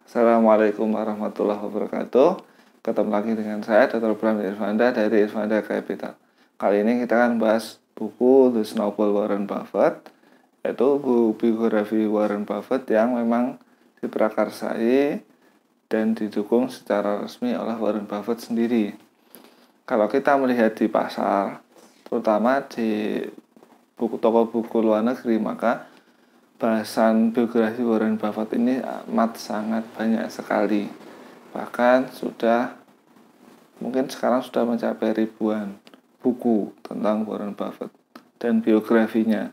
Assalamualaikum warahmatullahi wabarakatuh. Ketemu lagi dengan saya, Dr. Bram Irvanda dari Irvanda Capital. Kali ini kita akan bahas buku The Snowball Warren Buffett, yaitu buku biografi Warren Buffett yang memang diprakarsai dan didukung secara resmi oleh Warren Buffett sendiri. Kalau kita melihat di pasar, terutama di toko buku luar negeri, maka bahasan biografi Warren Buffett ini amat sangat banyak sekali. Bahkan mungkin sekarang sudah mencapai ribuan buku tentang Warren Buffett dan biografinya.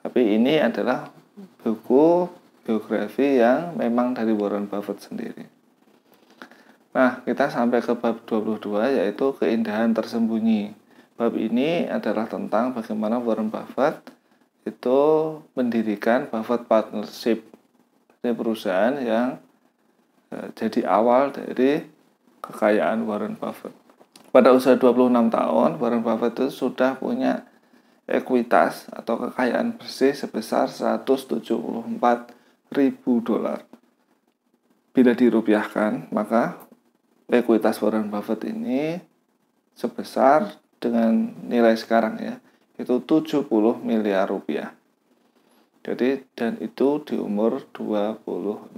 Tapi ini adalah buku biografi yang memang dari Warren Buffett sendiri. Nah, kita sampai ke bab 22, yaitu keindahan tersembunyi. Bab ini adalah tentang bagaimana Warren Buffett itu mendirikan Buffett Partnership. Ini perusahaan yang jadi awal dari kekayaan Warren Buffett. Pada usia 26 tahun, Warren Buffett itu sudah punya ekuitas atau kekayaan bersih sebesar 174.000 dolar. Bila dirupiahkan, maka ekuitas Warren Buffett ini sebesar dengan nilai sekarang itu 70 miliar rupiah. Jadi, dan itu di umur 26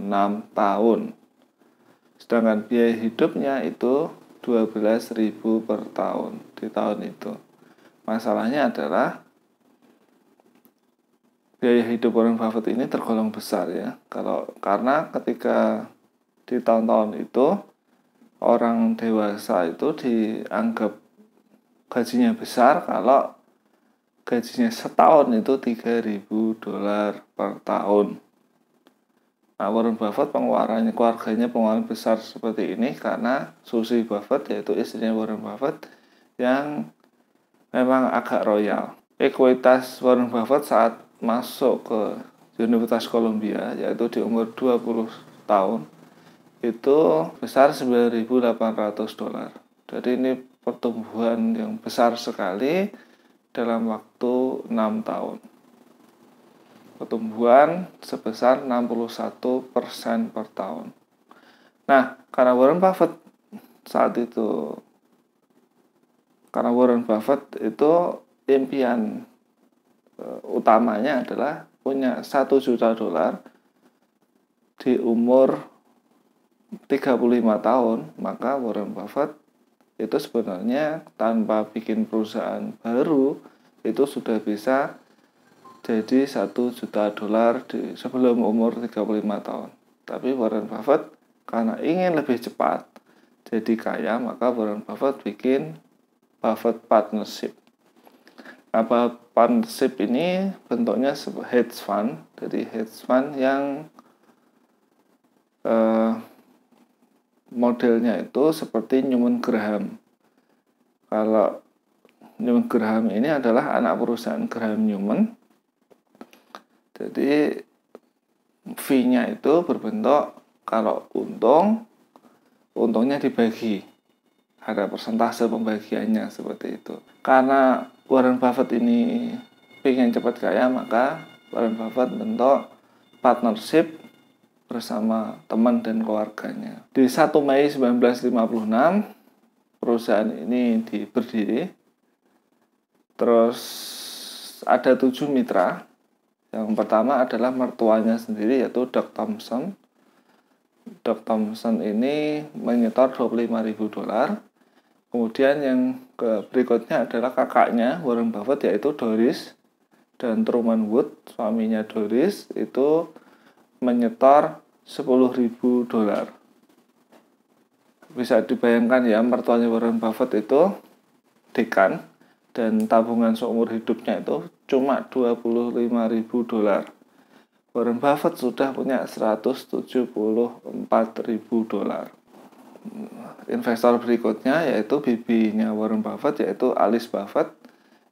tahun. Sedangkan biaya hidupnya itu 12.000 per tahun di tahun itu. Masalahnya adalah biaya hidup Warren Buffett ini tergolong besar karena ketika di tahun-tahun itu orang dewasa itu dianggap gajinya besar kalau gajinya setahun itu 3.000 dolar per tahun. Nah, Warren Buffett keluarganya pengeluaran besar seperti ini karena Susie Buffett, yaitu istrinya Warren Buffett, yang memang agak royal. Ekuitas Warren Buffett saat masuk ke Universitas Columbia, yaitu di umur 20 tahun, itu besar 9.800 dolar. Jadi ini pertumbuhan yang besar sekali dalam waktu 6 tahun. Pertumbuhan sebesar 61% per tahun. Nah, karena Warren Buffett itu impian utamanya adalah punya 1 juta dolar di umur 35 tahun, maka Warren Buffett itu sebenarnya tanpa bikin perusahaan baru itu sudah bisa jadi 1 juta dolar sebelum umur 35 tahun. Tapi Warren Buffett karena ingin lebih cepat jadi kaya, maka Warren Buffett bikin Buffett Partnership. Nah, partnership ini bentuknya hedge fund. Jadi hedge fund yang modelnya itu seperti Newman Graham. Kalau Newman Graham ini adalah anak perusahaan Graham Newman. Jadi fee-nya itu berbentuk kalau untungnya dibagi. Ada persentase pembagiannya seperti itu. Karena Warren Buffett ini ingin cepat kaya, maka Warren Buffett bentuk partnership bersama teman dan keluarganya. Di 1 Mei 1956, perusahaan ini berdiri. Terus ada 7 mitra. Yang pertama adalah mertuanya sendiri, yaitu Doc Thompson. Doc Thompson ini menyetor 25.000 dolar. Kemudian yang berikutnya adalah kakaknya Warren Buffett, yaitu Doris dan Truman Wood, suaminya Doris, itu menyetor 10.000 dolar. Bisa dibayangkan mertuanya Warren Buffett itu dekan dan tabungan seumur hidupnya itu cuma 25.000 dolar. Warren Buffett sudah punya 174.000 dolar. Investor berikutnya yaitu bibinya Warren Buffett, yaitu Alice Buffett,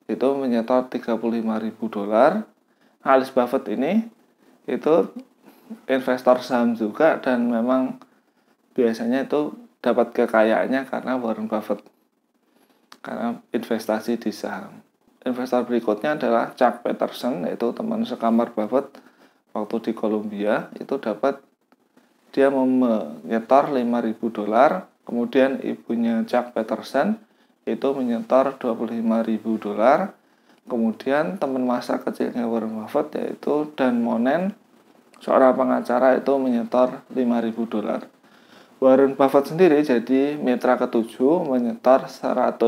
itu menyetor 35.000 dolar. Alice Buffett ini itu investor saham juga dan memang biasanya itu dapat kekayaannya karena Warren Buffett, karena investasi di saham. Investor berikutnya adalah Chuck Peterson, yaitu teman sekamar Buffett waktu di Columbia, itu dapat dia menyetor $5.000, kemudian ibunya Chuck Peterson itu menyetor $25.000, kemudian teman masa kecilnya Warren Buffett yaitu Dan Monen, seorang pengacara, itu menyetor $5.000. Warren Buffett sendiri jadi mitra ketujuh menyetor $100.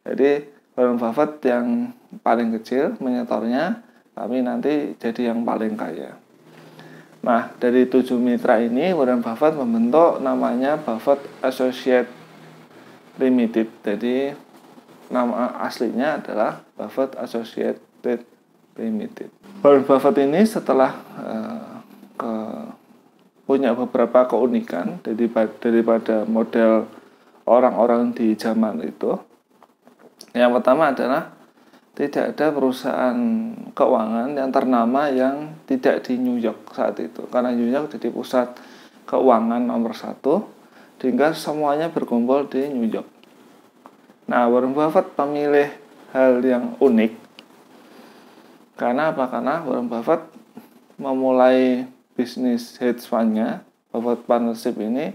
Jadi Warren Buffett yang paling kecil menyetornya, tapi nanti jadi yang paling kaya. Nah, dari 7 mitra ini Warren Buffett membentuk namanya Buffett Associates Limited. Jadi nama aslinya adalah Buffett Associates Limited. Warren Buffett ini setelah punya beberapa keunikan daripada model orang-orang di zaman itu. Yang pertama adalah tidak ada perusahaan keuangan yang ternama yang tidak di New York saat itu. Karena New York jadi pusat keuangan nomor 1, sehingga semuanya berkumpul di New York. Nah, Warren Buffett memilih hal yang unik. Karena apa? Karena Warren Buffett memulai bisnis hedge fund-nya, Buffett Partnership ini,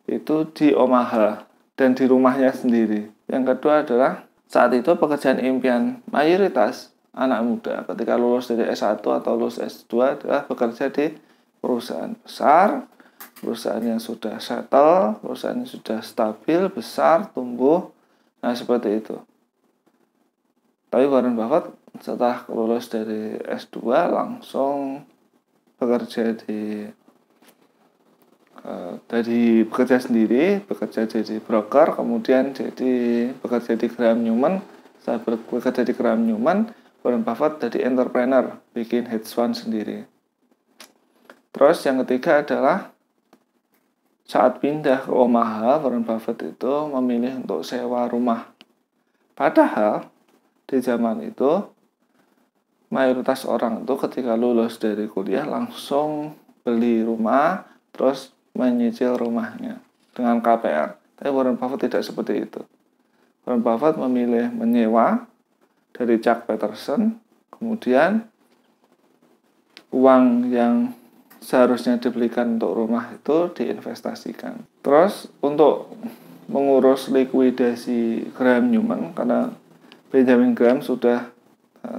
itu di Omaha dan di rumahnya sendiri. Yang kedua adalah saat itu pekerjaan impian mayoritas anak muda ketika lulus dari S1 atau lulus S2 adalah bekerja di perusahaan besar, perusahaan yang sudah settle, perusahaan yang sudah stabil, besar, tumbuh. Nah, seperti itu. Tapi Warren Buffett setelah lulus dari S2 langsung bekerja bekerja sendiri, bekerja jadi broker, kemudian bekerja di Graham Newman. Saat bekerja di Graham Newman, Warren Buffett jadi entrepreneur, bikin hedge fund sendiri. Terus yang ketiga adalah saat pindah ke Omaha, Warren Buffett itu memilih untuk sewa rumah. Padahal di zaman itu mayoritas orang itu ketika lulus dari kuliah langsung beli rumah, terus menyicil rumahnya dengan KPR. Tapi Warren Buffett tidak seperti itu. Warren Buffett memilih menyewa dari Chuck Peterson, kemudian uang yang seharusnya dibelikan untuk rumah itu diinvestasikan. Terus untuk mengurus likuidasi Graham Newman, karena Benjamin Graham sudah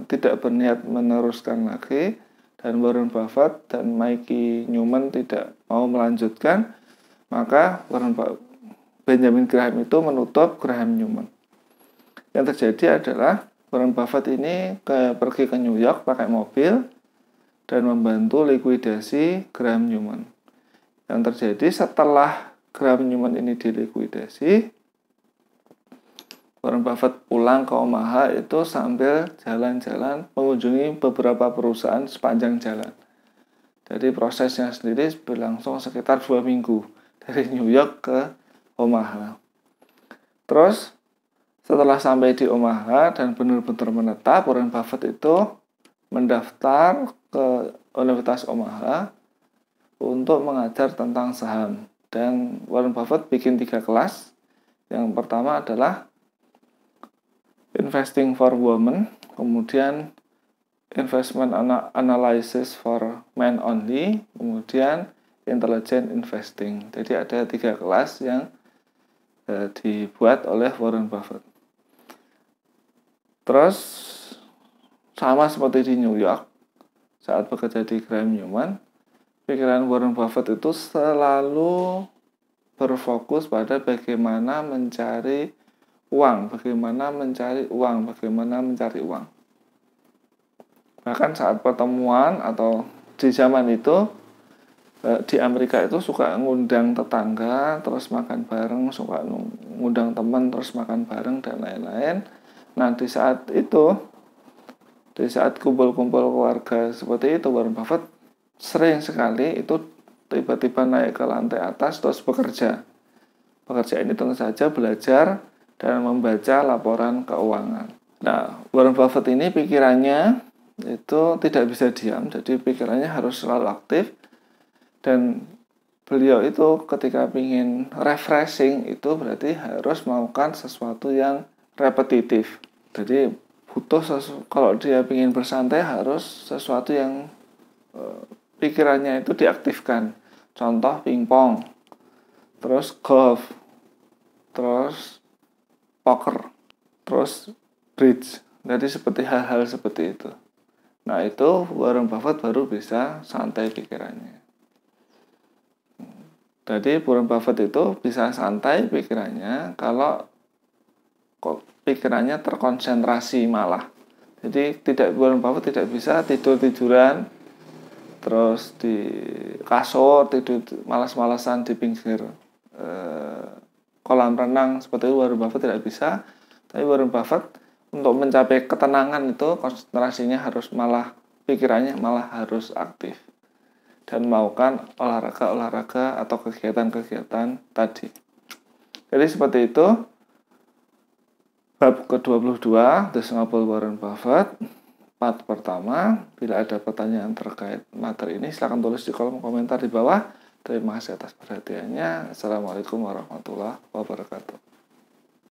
tidak berniat meneruskan lagi, dan Warren Buffett dan Mickey Newman tidak mau melanjutkan, maka Benjamin Graham itu menutup Graham Newman. Yang terjadi adalah Warren Buffett ini pergi ke New York pakai mobil dan membantu likuidasi Graham Newman. Yang terjadi setelah Graham Newman ini dilikuidasi, Warren Buffett pulang ke Omaha itu sambil jalan-jalan mengunjungi beberapa perusahaan sepanjang jalan. Jadi prosesnya sendiri berlangsung sekitar 2 minggu dari New York ke Omaha. Terus setelah sampai di Omaha dan benar-benar menetap, Warren Buffett itu mendaftar ke Universitas Omaha untuk mengajar tentang saham. Dan Warren Buffett bikin 3 kelas. Yang pertama adalah Investing for Women, kemudian Investment Analysis for Men Only, kemudian Intelligent Investing. Jadi ada 3 kelas yang dibuat oleh Warren Buffett. Terus sama seperti di New York, saat bekerja di Graham Newman, pikiran Warren Buffett itu selalu berfokus pada bagaimana mencari uang. Bahkan saat pertemuan atau di zaman itu di Amerika itu suka ngundang tetangga terus makan bareng, suka ngundang teman terus makan bareng dan lain-lain. Nah, di saat kumpul-kumpul keluarga seperti itu, Warren Buffett sering sekali itu tiba-tiba naik ke lantai atas terus bekerja. Pekerja ini tentu saja belajar dan membaca laporan keuangan. Nah, Warren Buffett ini pikirannya itu tidak bisa diam, jadi pikirannya harus selalu aktif. Dan beliau itu ketika ingin refreshing itu berarti harus melakukan sesuatu yang repetitif. Jadi kalau dia ingin bersantai harus sesuatu yang pikirannya itu diaktifkan. Contoh pingpong, terus golf, terus poker, terus bridge. Jadi seperti hal-hal seperti itu. Nah, itu Warren Buffett baru bisa santai pikirannya. Jadi Warren Buffett itu bisa santai pikirannya kalau pikirannya terkonsentrasi malah. Jadi Warren Buffett tidak bisa tidur-tiduran terus di kasur, tidur malas-malasan di pinggir kolam renang seperti itu. Warren Buffett tidak bisa. Tapi Warren Buffett untuk mencapai ketenangan itu konsentrasinya harus pikirannya malah harus aktif dan melakukan olahraga atau kegiatan-kegiatan tadi. Jadi seperti itu bab ke-22 The Snowball Warren Buffett part pertama. Bila ada pertanyaan terkait materi ini silakan tulis di kolom komentar di bawah. Terima kasih atas perhatiannya. Assalamualaikum warahmatullahi wabarakatuh.